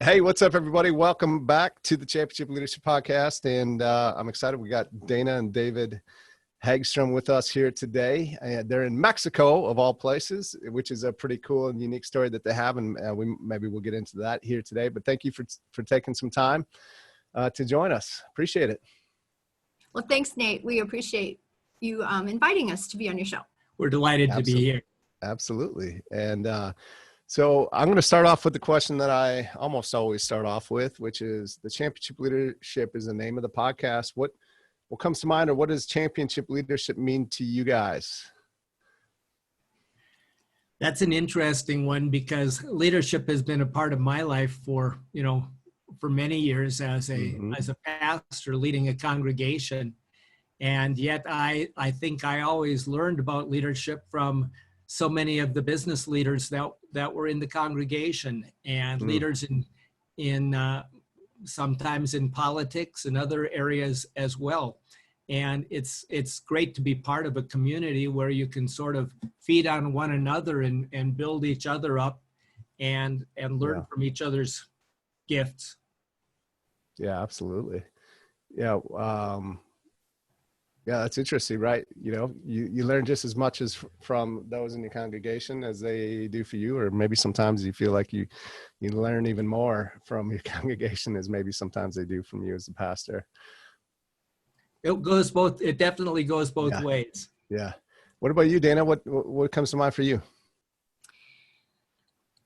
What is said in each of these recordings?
Hey, what's up, everybody? Welcome back to the Championship Leadership Podcast. And I'm excited. We got Dana and David Hagstrom with us here today. They're in Mexico, of all places, which is a pretty cool and unique story that they have. And maybe we'll get into that here today. But thank you for taking some time to join us. Appreciate it. Well, thanks, Nate. We appreciate you inviting us to be on your show. We're delighted to be here. Absolutely. And so I'm going to start off with the question that I almost always start off with, which is the Championship Leadership is the name of the podcast. What comes to mind, or what does championship leadership mean to you guys? That's an interesting one because leadership has been a part of my life for many years as a pastor leading a congregation. And yet I think I always learned about leadership from so many of the business leaders that were in the congregation, and leaders in sometimes in politics and other areas as well. And it's great to be part of a community where you can sort of feed on one another and build each other up and learn from each other's gifts. Yeah, absolutely. Yeah. Yeah, that's interesting, right? You learn just as much as from those in your congregation as they do for you, or maybe sometimes you feel like you learn even more from your congregation as maybe sometimes they do from you as a pastor. It definitely goes both ways. Yeah. What about you, Dana? What comes to mind for you?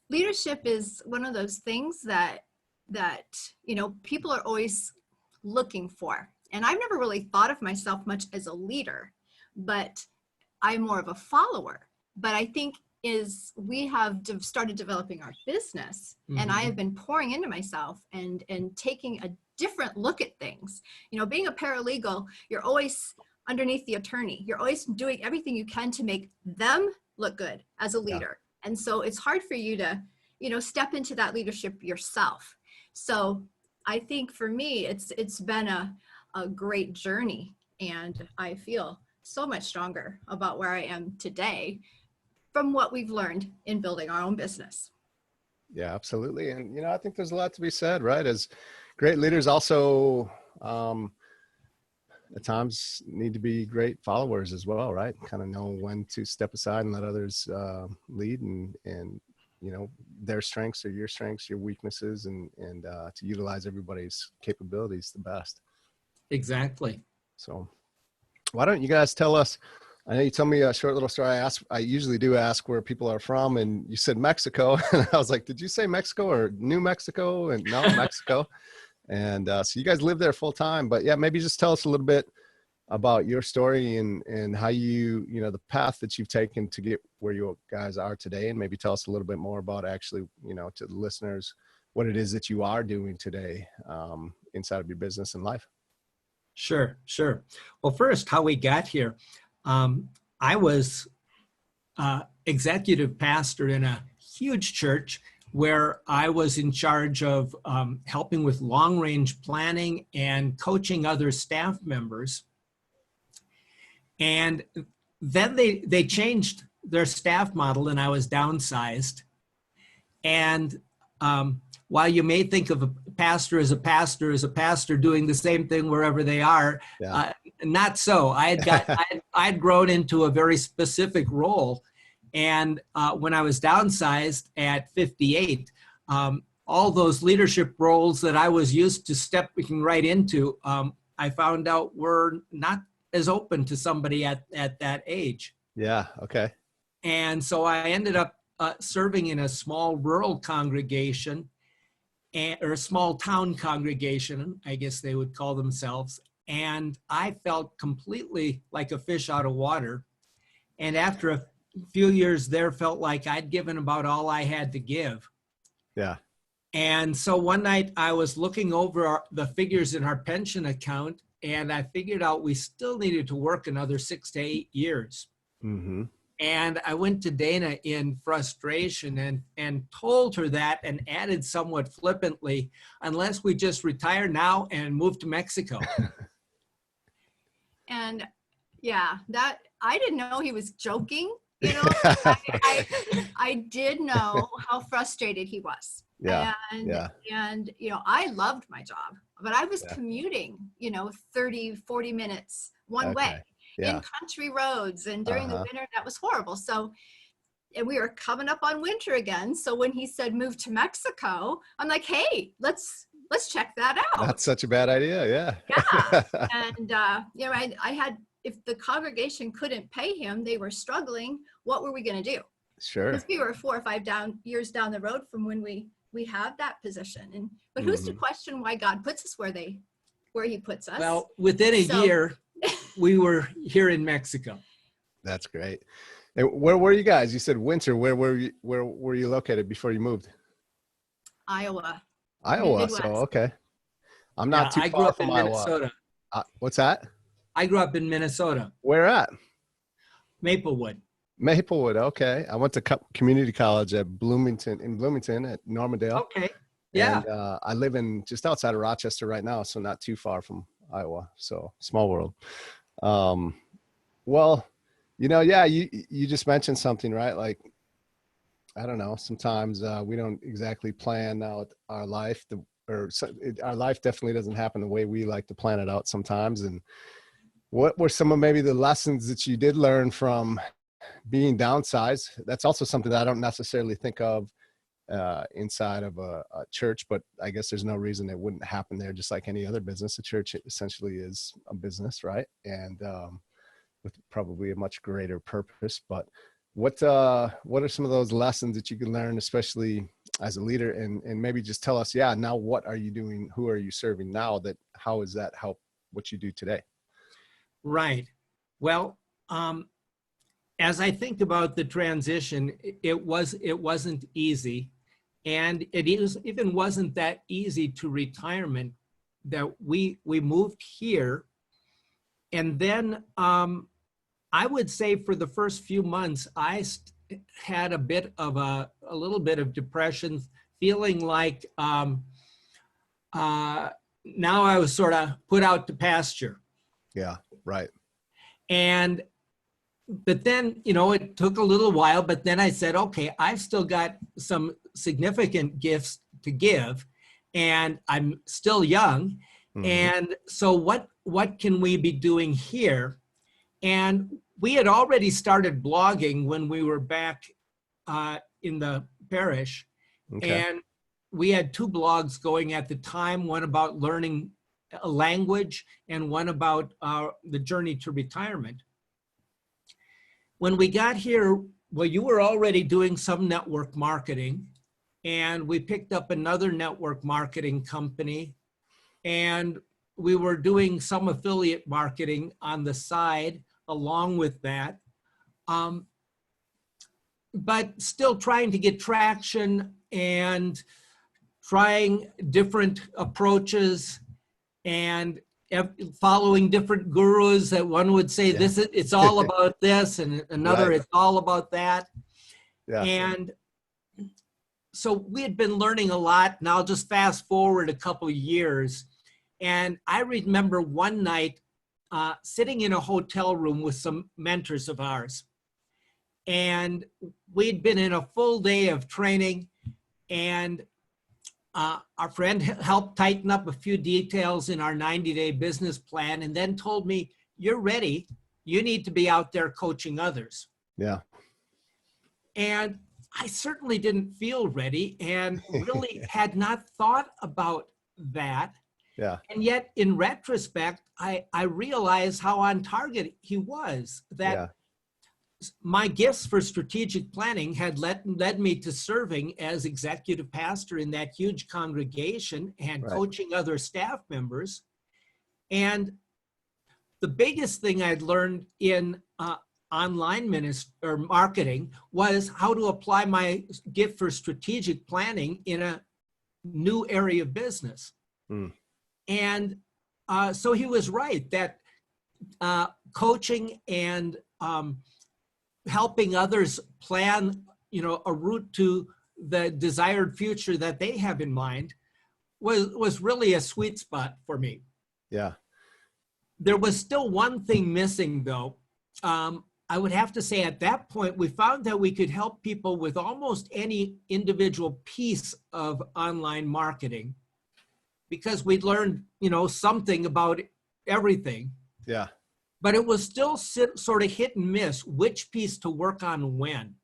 Leadership is one of those things that people are always looking for. And I've never really thought of myself much as a leader, but I'm more of a follower. But I think we have started developing our business, and I have been pouring into myself and taking a different look at things. Being a paralegal, you're always underneath the attorney. You're always doing everything you can to make them look good as a leader. Yeah. And so it's hard for you to, step into that leadership yourself. So I think for me, it's been a great journey, and I feel so much stronger about where I am today from what we've learned in building our own business. Yeah, absolutely. And, I think there's a lot to be said, right? As great leaders also, at times need to be great followers as well, right? Kind of know when to step aside and let others lead and their strengths or your strengths, your weaknesses, and to utilize everybody's capabilities the best. Exactly. So why don't you guys tell us, I know you told me a short little story. I usually do ask where people are from, and you said Mexico. And I was like, did you say Mexico or New Mexico? And no, Mexico. And so you guys live there full time, but yeah, maybe just tell us a little bit about your story and how you the path that you've taken to get where you guys are today. And maybe tell us a little bit more about actually, to the listeners, what it is that you are doing today inside of your business and life. Sure. Well, first, how we got here. I was executive pastor in a huge church where I was in charge of helping with long-range planning and coaching other staff members. And then they changed their staff model, and I was downsized. And while you may think of a pastor as a pastor doing the same thing wherever they are, not so. I'd grown into a very specific role. And when I was downsized at 58, all those leadership roles that I was used to stepping right into, I found out were not as open to somebody at that age. Yeah, okay. And so I ended up serving in a small rural congregation, or a small town congregation, I guess they would call themselves. And I felt completely like a fish out of water. And after a few years there, felt like I'd given about all I had to give. Yeah. And so one night I was looking over the figures in our pension account, and I figured out we still needed to work another 6 to 8 years. Mm-hmm. And I went to Dana in frustration and told her that, and added somewhat flippantly, unless we just retire now and move to Mexico. And yeah, that I didn't know he was joking. I did know how frustrated he was. Yeah. And, Yeah. and, you know, I loved my job, but I was Yeah. commuting, you know, 30, 40 minutes one way Okay. Yeah. in country roads. And during the Uh-huh. winter, that was horrible. So, and we were coming up on winter again. So when he said move to Mexico, I'm like, hey, let's check that out. That's such a bad idea. Yeah. Yeah. And, you know, I had, if the congregation couldn't pay him, they were struggling. What were we going to do? Sure. Because we were 4 or 5 years down the road from when we have that position. And, but who's to question why God puts us where he puts us? Well, within a year, we were here in Mexico. That's great. And where were you guys? You said winter. Where were you located before you moved? Iowa. Iowa. Midwest. So, okay. I'm not too I grew far up from in Iowa. Minnesota. What's that? I grew up in Minnesota, Where at? Maplewood. Maplewood. Okay. I went to community college at Bloomington at Normandale. Okay. Yeah. And I live in just outside of Rochester right now, so not too far from Iowa. So small world. Well, you know, yeah, you just mentioned something, right? Like, I don't know, sometimes we don't exactly plan out our life, our life definitely doesn't happen the way we like to plan it out sometimes. And what were some of maybe the lessons that you did learn from being downsized? That's also something that I don't necessarily think of inside of a church, but I guess there's no reason it wouldn't happen there. Just like any other business, a church essentially is a business, right? And with probably a much greater purpose. But what are some of those lessons that you can learn, especially as a leader, and maybe just tell us, yeah, now what are you doing? Who are you serving now? How does that help what you do today? Right. Well, as I think about the transition, it wasn't easy, and it even wasn't that easy to retirement. That we moved here, and then I would say for the first few months, I had a little bit of depression, feeling like now I was sort of put out to pasture. Yeah, right. But then, you know, it took a little while, but then I said, okay, I've still got some significant gifts to give, and I'm still young. Mm-hmm. And so what can we be doing here? And we had already started blogging when we were back in the parish. Okay. And we had 2 blogs going at the time, one about learning a language and one about the journey to retirement. When we got here, well, you were already doing some network marketing, and we picked up another network marketing company, and we were doing some affiliate marketing on the side along with that, but still trying to get traction and trying different approaches and following different gurus that one would say, yeah, it's all about this, and another, right, it's all about that. Yeah. And so we had been learning a lot, and I'll just fast forward a couple of years. And I remember one night sitting in a hotel room with some mentors of ours. And we'd been in a full day of training, and our friend helped tighten up a few details in our 90-day business plan, and then told me, you're ready. You need to be out there coaching others. Yeah. And I certainly didn't feel ready, and really had not thought about that. Yeah. And yet, in retrospect, I realized how on target he was. That, yeah, my gifts for strategic planning had led me to serving as executive pastor in that huge congregation and, right, coaching other staff members. And the biggest thing I'd learned in online marketing was how to apply my gift for strategic planning in a new area of business. Mm. And so he was right that coaching and helping others plan, you know, a route to the desired future that they have in mind was really a sweet spot for me. Yeah. There was still one thing missing, though. I would have to say at that point, we found that we could help people with almost any individual piece of online marketing because we'd learned, something about everything. Yeah. But it was still sort of hit and miss which piece to work on when.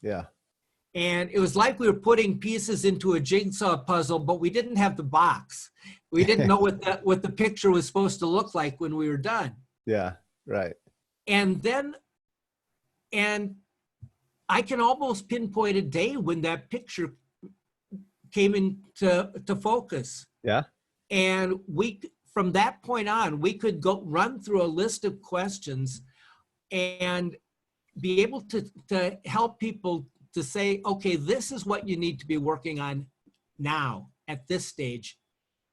Yeah. And it was like we were putting pieces into a jigsaw puzzle, but we didn't have the box. We didn't know what the picture was supposed to look like when we were done. Yeah, right. And I can almost pinpoint a day when that picture came into focus. Yeah. And from that point on, we could go run through a list of questions and be able to help people to say, okay, this is what you need to be working on now at this stage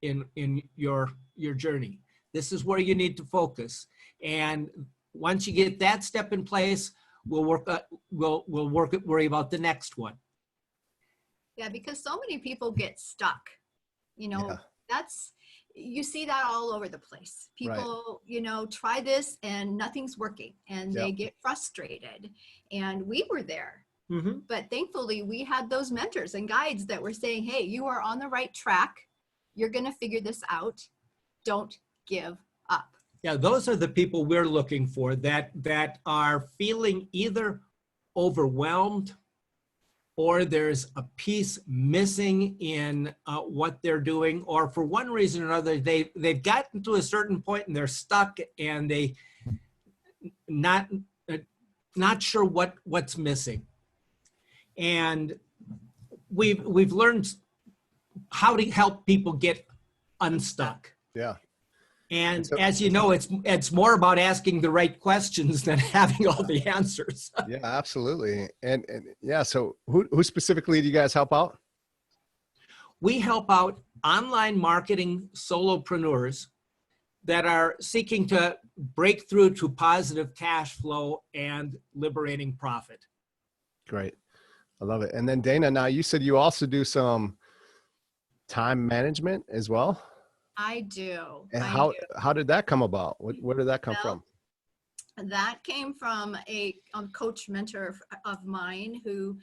in your journey. This is where you need to focus. And once you get that step in place, we'll worry about the next one. Yeah, because so many people get stuck. You see that all over the place. People, try this and nothing's working and they get frustrated. And we were there. Mm-hmm. But thankfully, we had those mentors and guides that were saying, hey, you are on the right track. You're going to figure this out. Don't give up. Yeah, those are the people we're looking for that are feeling either overwhelmed or there's a piece missing in what they're doing, or for one reason or another, they've gotten to a certain point and they're stuck and they not sure what's missing. And we've learned how to help people get unstuck. Yeah. And as you know, it's more about asking the right questions than having all the answers. Yeah, absolutely. And yeah, so who specifically do you guys help out? We help out online marketing solopreneurs that are seeking to break through to positive cash flow and liberating profit. Great. I love it. And then Dana, now you said you also do some time management as well? I do. And how did that come about? Where did that come from? That came from a coach mentor of mine who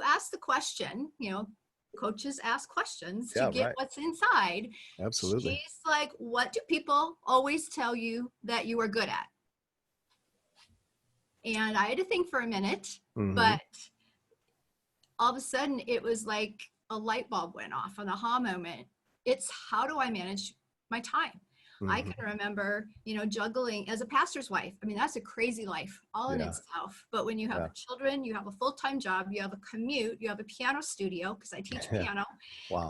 asked the question, coaches ask questions to get what's inside. Absolutely. She's like, what do people always tell you that you are good at? And I had to think for a minute, but all of a sudden it was like a light bulb went off, an aha moment. It's how do I manage my time? I can remember, juggling as a pastor's wife. I mean, that's a crazy life all in itself. But when you have children, you have a full-time job, you have a commute, you have a piano studio, because I teach piano. Wow.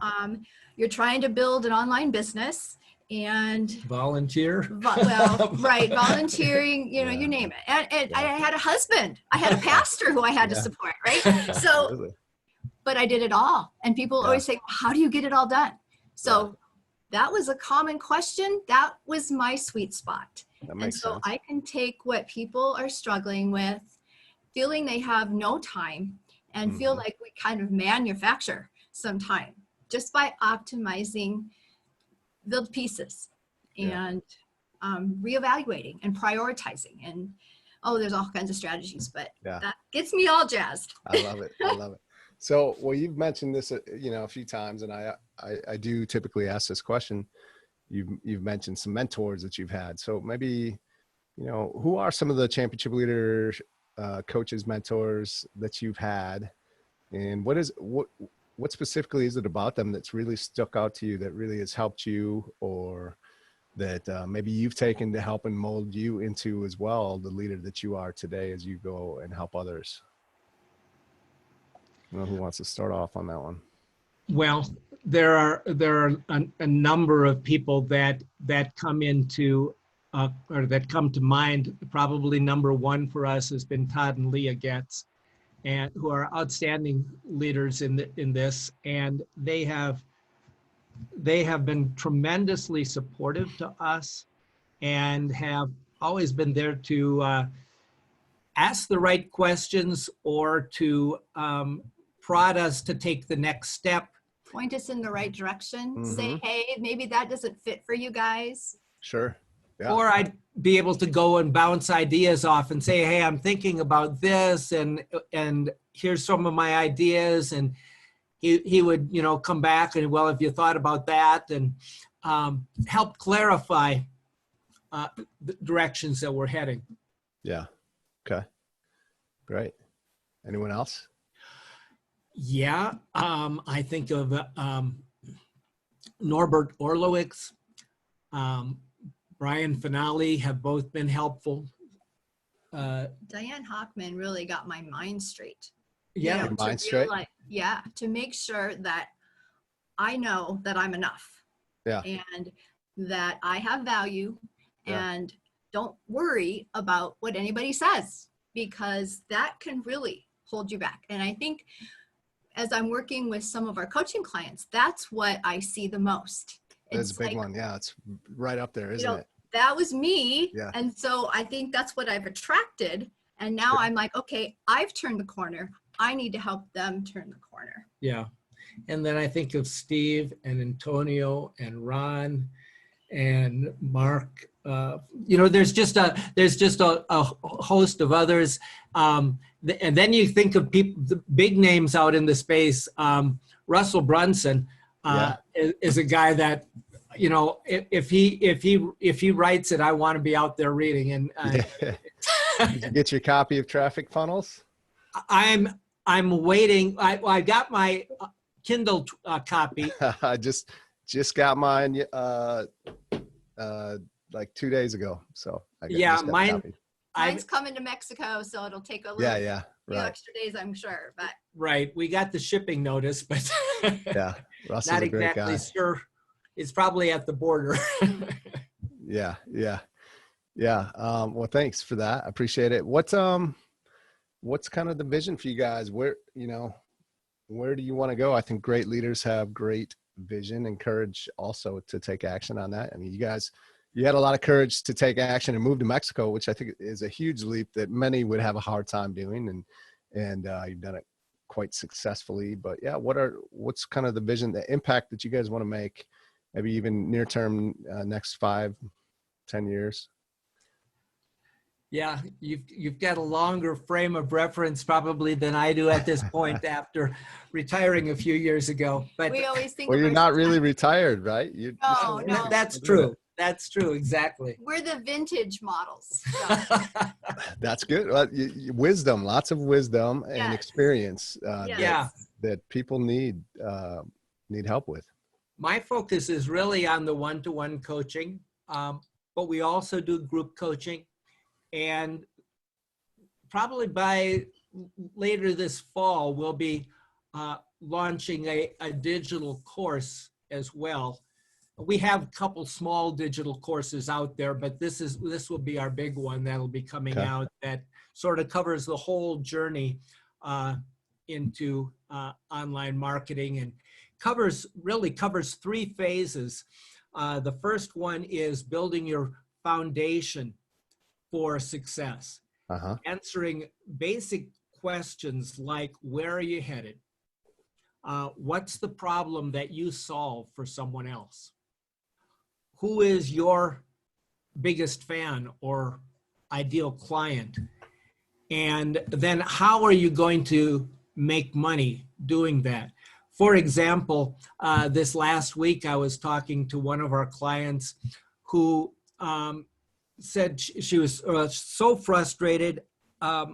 You're trying to build an online business and volunteer. Volunteering, you name it. And I had a husband. I had a pastor who I had to support, right? So, but I did it all. And people always say, how do you get it all done? So that was a common question. That was my sweet spot. And so sense. I can take what people are struggling with, feeling they have no time, and feel like we kind of manufacture some time just by optimizing the pieces and reevaluating and prioritizing. And there's all kinds of strategies, but that gets me all jazzed. I love it. I love it. So, well, you've mentioned this, a few times, and I do typically ask this question. You've mentioned some mentors that you've had. So maybe, who are some of the championship leader coaches, mentors that you've had, and what specifically is it about them that's really stuck out to you, that really has helped you, or that maybe you've taken to help and mold you into as well the leader that you are today as you go and help others? I don't know who wants to start off on that one. Well, there are a number of people that come into or that come to mind. Probably number one for us has been Todd and Leah Getz, and who are outstanding leaders in this, and they have been tremendously supportive to us and have always been there to ask the right questions or to prod us to take the next step. Point us in the right direction. Say, hey, maybe that doesn't fit for you guys. Sure. Yeah. Or be able to go and bounce ideas off and say, hey, I'm thinking about this, and here's some of my ideas. And he would, you know, come back and, well, if you thought about that, and help clarify the directions that we're heading. Yeah. Okay. Great. Anyone else? Yeah. I think of Norbert Orlowicz, Brian Finale have both been helpful. Diane Hockman really got my mind straight. Yeah. You know, Mind straight. Yeah, to make sure that I know that I'm enough. Yeah. And that I have value, Yeah. and don't worry about what anybody says, because that can really hold you back. And I think as I'm working with some of our coaching clients, that's what I see the most. That's It's a big like, one. Yeah. It's right up there, isn't you know, it? that was me. Yeah. And so I think that's what I've attracted. And now Sure. I'm like, okay, I've turned the corner. I need to help them turn the corner. Yeah. And then I think of Steve and Antonio and Ron and Mark. You know, there's just a host of others. And then you think of people, the big names out in the space. Russell Brunson is a guy that, you know, if he writes it, I want to be out there reading. And Did you get your copy of Traffic Funnels? I'm waiting. I got my Kindle copy. I just got mine like 2 days ago. So I just got a mine. copy. Mine's coming to Mexico, so it'll take a little few Right. extra days, I'm sure. But Right. We got the shipping notice, but Yeah. Russell's not a great exactly guy. sure. It's probably at the border. Yeah. Well, thanks for that. I appreciate it. What's kind of the vision for you guys? Where do you want to go? I think great leaders have great vision and courage also to take action on that. I mean, you had a lot of courage to take action and move to Mexico, which I think is a huge leap that many would have a hard time doing. And you've done it quite successfully. But yeah, what's kind of the vision, the impact that you guys want to make, maybe even near term, next 5-10 years? Yeah, you've got a longer frame of reference probably than I do at this point after retiring a few years ago. But we always think Well, of you're not ourselves really as- retired, right? No, no. that's true. That's true. Exactly. We're the vintage models. So. That's good. Well, wisdom, lots of wisdom and Yes. experience Yeah. that people need help with. My focus is really on the one-to-one coaching, but we also do group coaching. And probably by later this fall, we'll be launching a digital course as well. We have a couple small digital courses out there, but this will be our big one that'll be coming out that sort of covers the whole journey into online marketing, and covers 3 phases. The first one is building your foundation for success, answering basic questions like, where are you headed? What's the problem that you solve for someone else? Who is your biggest fan or ideal client? And then how are you going to make money doing that? For example, this last week, I was talking to one of our clients who said she was so frustrated,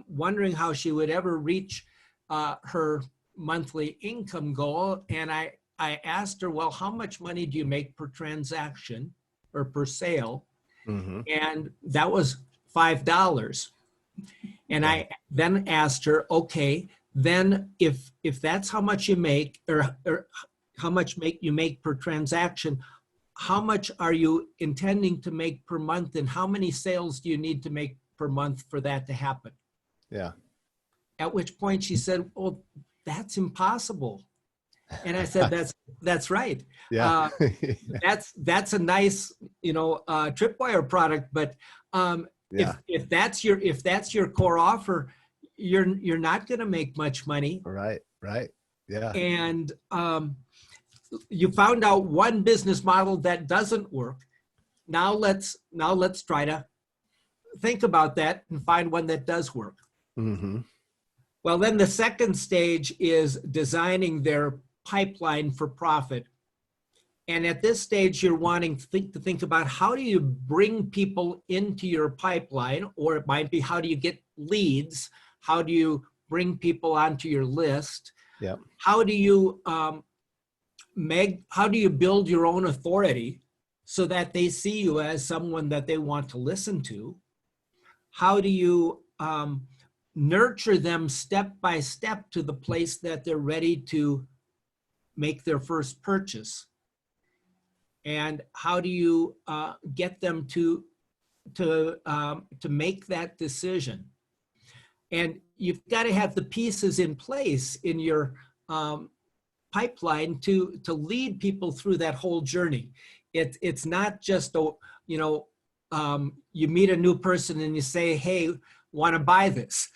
wondering how she would ever reach her monthly income goal. And I asked her, well, how much money do you make per transaction or per sale? Mm-hmm. And that was $5. And I then asked her, okay, then if that's how much you make, or how much you make per transaction, how much are you intending to make per month, and how many sales do you need to make per month for that to happen? Yeah. At which point she said, "Oh, that's impossible." And I said, "That's right. Yeah. That's a nice, tripwire product, but if that's your core offer, you're not going to make much money." Right. Yeah. And you found out one business model that doesn't work. Now let's try to think about that and find one that does work. Mm-hmm. Well, then the second stage is designing their pipeline for profit. And at this stage, you're wanting to think about how do you bring people into your pipeline, or it might be how do you get leads? How do you bring people onto your list? Yeah. How do you how do you build your own authority so that they see you as someone that they want to listen to? How do you nurture them step by step to the place that they're ready to make their first purchase? And how do you get them to make that decision? And you've got to have the pieces in place in your pipeline to lead people through that whole journey. It's not just you meet a new person and you say, hey, want to buy this?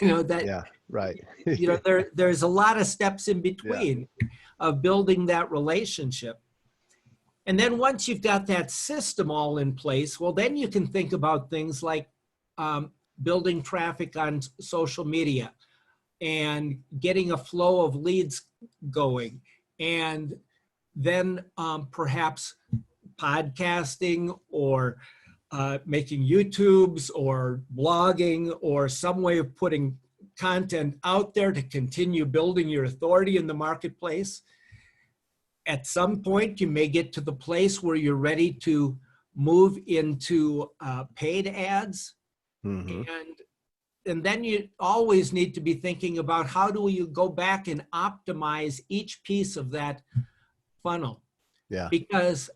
That, yeah, right. there's a lot of steps in between of building that relationship. And then once you've got that system all in place, well, then you can think about things like building traffic on social media and getting a flow of leads going, and then perhaps podcasting or making YouTubes or blogging or some way of putting content out there to continue building your authority in the marketplace. At some point, you may get to the place where you're ready to move into paid ads. Mm-hmm. And then you always need to be thinking about how do you go back and optimize each piece of that funnel. Yeah. Because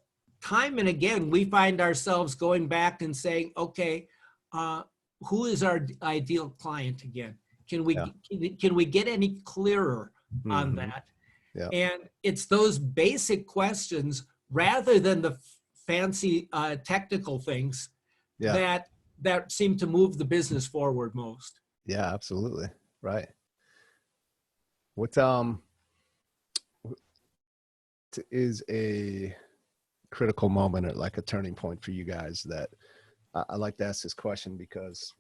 time and again, we find ourselves going back and saying, okay, who is our ideal client again? Can we get any clearer on that? Yeah. And it's those basic questions rather than the fancy technical things that seem to move the business forward most. Yeah, absolutely. Right. What is a critical moment or like a turning point for you guys that I like to ask this question, because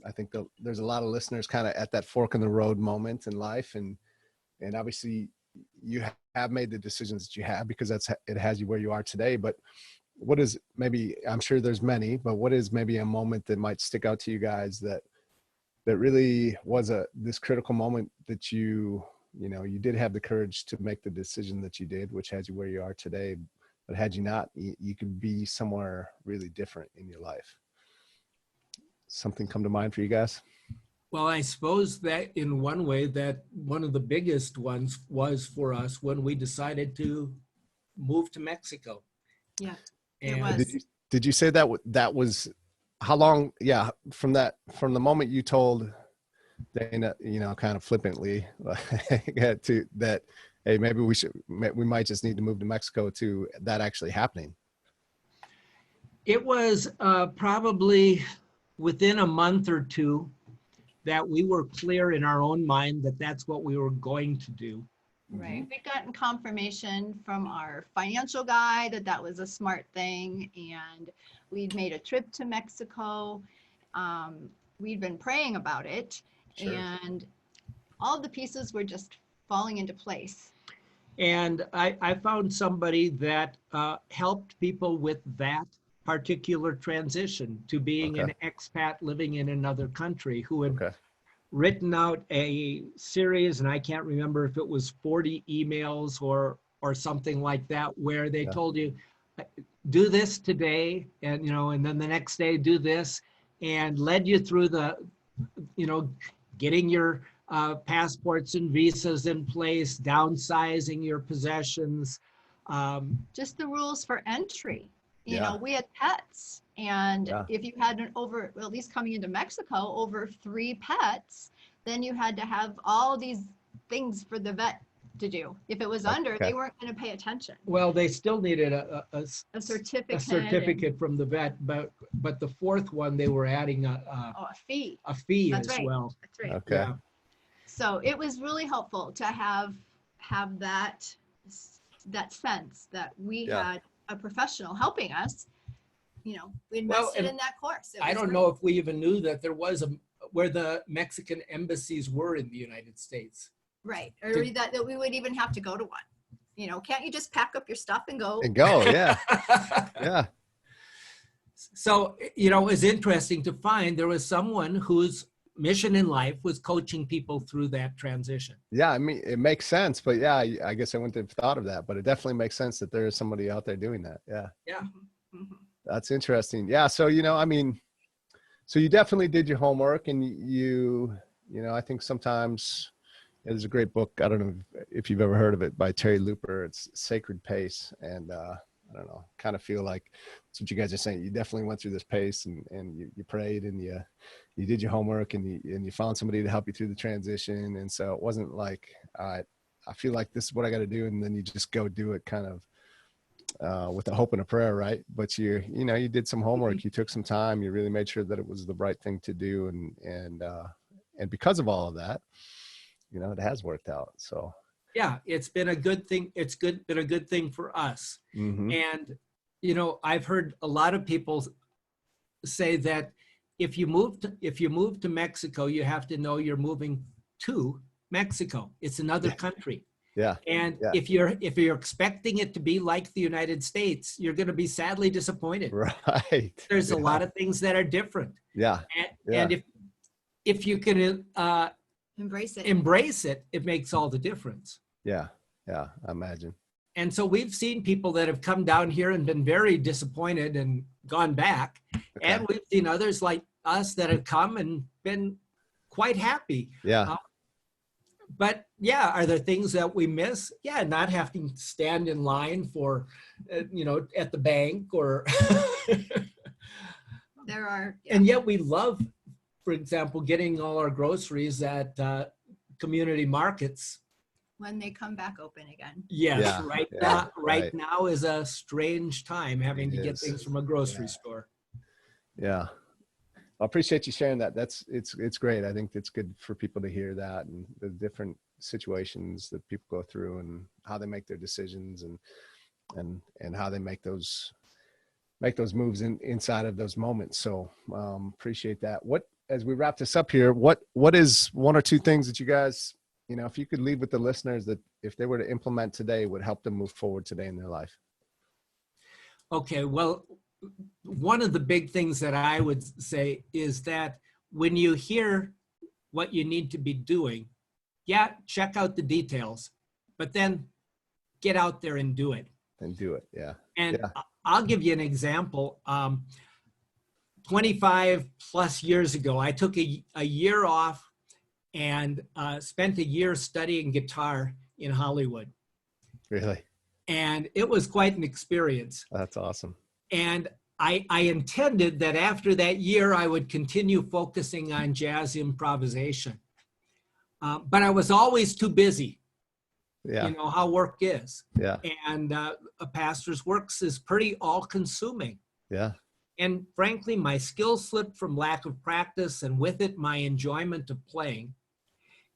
I think there's a lot of listeners kind of at that fork in the road moment in life. And obviously you have made the decisions that you have because it has you where you are today. But what is maybe, I'm sure there's many, but what is maybe a moment that might stick out to you guys that really was this critical moment that you did have the courage to make the decision that you did, which has you where you are today. But had you not, you could be somewhere really different in your life. Something come to mind for you guys? Well, I suppose that in one way that one of the biggest ones was for us when we decided to move to Mexico. Yeah, and it was. Did you say that was how long? Yeah, from the moment you told Dana, kind of flippantly, to that, hey, maybe we might just need to move to Mexico, to that actually happening. It was probably within a month or two that we were clear in our own mind that that's what we were going to do. Right. We'd gotten confirmation from our financial guy that was a smart thing. And we'd made a trip to Mexico. We'd been praying about it. Sure. And all the pieces were just falling into place. And I found somebody that helped people with that particular transition to being an expat living in another country, who had written out a series, and I can't remember if it was 40 emails or something like that, where they told you, do this today, and and then the next day do this, and led you through the, getting your passports and visas in place, downsizing your possessions. Just the rules for entry. We had pets, and if you had at least coming into Mexico, over 3 pets, then you had to have all these things for the vet to do. If it was under, they weren't going to pay attention. Well, they still needed a certificate. A certificate from the vet, but the 4th one, they were adding a fee. A fee That's as right. well. That's right. Okay. Yeah. So it was really helpful to have that sense that we had a professional helping us we invested and in that course. I don't know if we even knew that there was where the Mexican embassies were in the United States. Right. Or that we would even have to go to one. Can't you just pack up your stuff and go? Yeah. Yeah. So, it was interesting to find there was someone whose mission in life was coaching people through that transition. Yeah. I mean, it makes sense, but yeah, I guess I wouldn't have thought of that, but it definitely makes sense that there is somebody out there doing that. Yeah. Yeah. Mm-hmm. That's interesting. Yeah. So, so you definitely did your homework, and I think sometimes there's a great book. I don't know if you've ever heard of it, by Terry Looper. It's Sacred Pace. And, I don't know, kind of feel like that's what you guys are saying. You definitely went through this pace, and you prayed, and you did your homework, and you found somebody to help you through the transition. And so it wasn't like, I feel like this is what I got to do. And then you just go do it kind of with a hope and a prayer. Right. But you did some homework, you took some time, you really made sure that it was the right thing to do. And because of all of that, it has worked out. So yeah, it's been a good thing. Been a good thing for us. mm-hmm. And, I've heard a lot of people say that if you move to Mexico, you have to know you're moving to Mexico. It's another country. Yeah. And yeah. if you're expecting it to be like the United States, you're going to be sadly disappointed. Right. There's a lot of things that are different. Yeah. And if you can embrace it, it makes all the difference. Yeah. Yeah. I imagine. And so we've seen people that have come down here and been very disappointed and gone back. Okay. And we've seen others like us that have come and been quite happy. Yeah. But yeah, are there things that we miss? Yeah, not having to stand in line for, at the bank or. There are. Yeah. And yet we love, for example, getting all our groceries at community markets. When they come back open again. Yes, yeah. Right now is a strange time having to get things from a grocery store. Yeah. I appreciate you sharing that. It's great. I think it's good for people to hear that, and the different situations that people go through, and how they make their decisions, and how they make those moves inside of those moments. So appreciate that. As we wrap this up here, what is one or two things that you guys, if you could leave with the listeners, that if they were to implement today would help them move forward today in their life? Okay. Well, one of the big things that I would say is that when you hear what you need to be doing, check out the details, but then get out there and do it. And do it. Yeah. And I'll give you an example. 25 plus years ago, I took a year off and spent a year studying guitar in Hollywood. Really? And it was quite an experience. That's awesome. And I intended that after that year, I would continue focusing on jazz improvisation. But I was always too busy. Yeah. You know how work is. Yeah. And a pastor's works is pretty all-consuming. Yeah. And frankly, my skills slipped from lack of practice, and with it, my enjoyment of playing.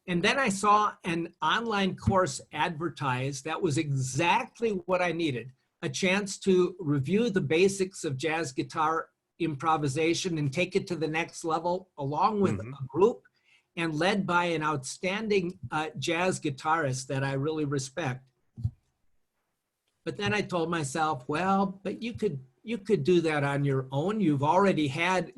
And then I saw an online course advertised that was exactly what I needed: a chance to review the basics of jazz guitar improvisation and take it to the next level, along with a group and led by an outstanding jazz guitarist that I really respect. But then I told myself, well, but you could do that on your own. You've already had,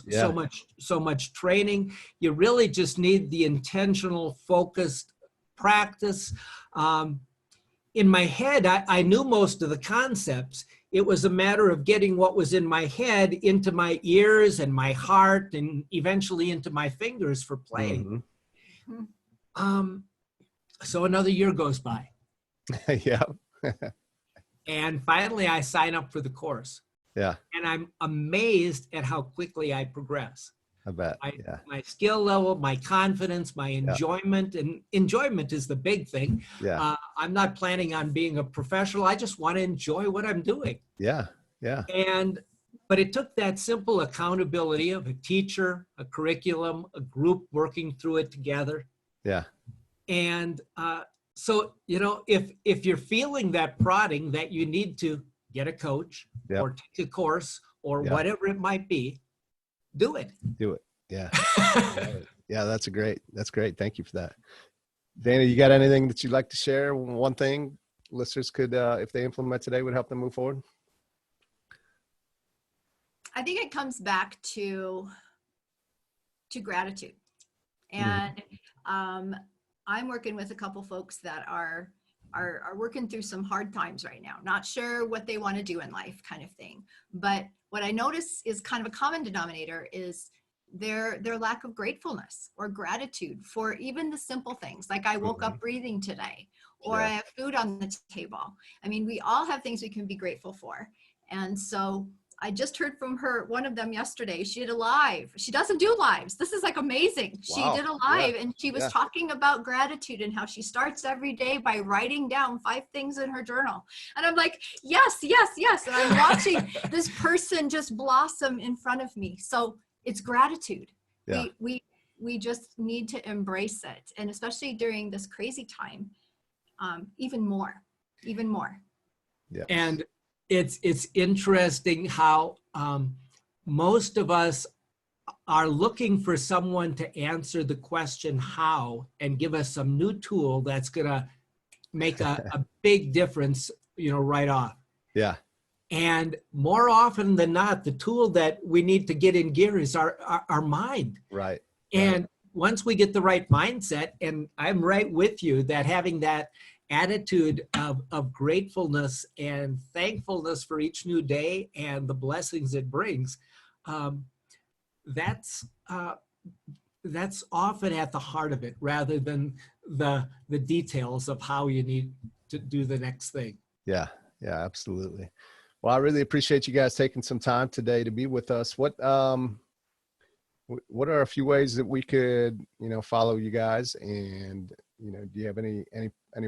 so much training. You really just need the intentional, focused practice. In my head, I knew most of the concepts. It was a matter of getting what was in my head into my ears and my heart, and eventually into my fingers for playing. So another year goes by. Yeah. And finally, I sign up for the course. Yeah. And I'm amazed at how quickly I progress. I bet. My skill level, my confidence, my enjoyment, and enjoyment is the big thing. Yeah. I'm not planning on being a professional. I just want to enjoy what I'm doing. Yeah. Yeah. But it took that simple accountability of a teacher, a curriculum, a group working through it together. Yeah. And so, if you're feeling that prodding that you need to get a coach, Yep. or take a course, or Yep. whatever it might be, do it. Do it. Yeah. Yeah, that's great. Thank you for that. Dana, you got anything that you'd like to share? One thing listeners could, if they implement today, would help them move forward? I think it comes back to gratitude. And I'm working with a couple folks that are working through some hard times right now, not sure what they want to do in life, kind of thing. But what I notice is kind of a common denominator is their lack of gratefulness or gratitude for even the simple things, like I woke up breathing today, or I have food on the table. I mean, we all have things we can be grateful for. And so I just heard from one of them yesterday. She did a live. She doesn't do lives. This is like amazing. Wow. She did a live and she was talking about gratitude and how she starts every day by writing down 5 things in her journal. And I'm like, yes, yes, yes. And I'm watching this person just blossom in front of me. So it's gratitude. Yeah. We just need to embrace it. And especially during this crazy time, even more. Yeah. And it's interesting how most of us are looking for someone to answer the question how and give us some new tool that's going to make a big difference, right off. Yeah. And more often than not, the tool that we need to get in gear is our mind. Right. And once we get the right mindset, and I'm right with you that having that attitude of gratefulness and thankfulness for each new day and the blessings it brings, that's often at the heart of it, rather than the details of how you need to do the next thing. Yeah, absolutely. Well, I really appreciate you guys taking some time today to be with us. What are a few ways that we could, follow you guys? And, do you have any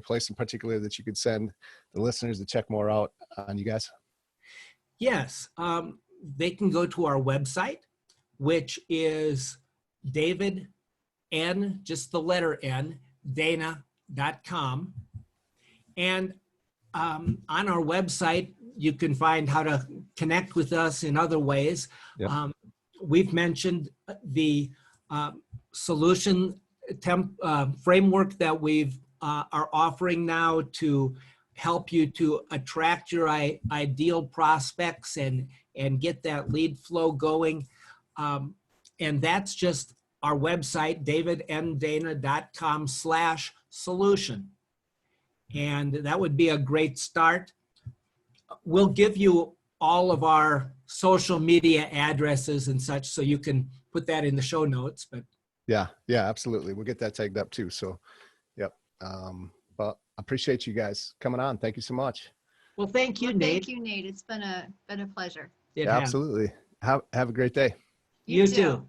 place in particular that you could send the listeners to check more out on you guys? Yes. They can go to our website, which is David N, just the letter N, Dana.com. And on our website, you can find how to connect with us in other ways. Yep. We've mentioned the solution framework that we've are offering now to help you to attract your ideal prospects and get that lead flow going. And that's just our website, davidanddana.com/solution. And that would be a great start. We'll give you all of our social media addresses and such, so you can put that in the show notes. But yeah, absolutely. We'll get that tagged up too. So, yep. But I appreciate you guys coming on. Thank you so much. Well, thank you, Nate. Thank you, Nate. It's been a pleasure. Absolutely. Have a great day. You too.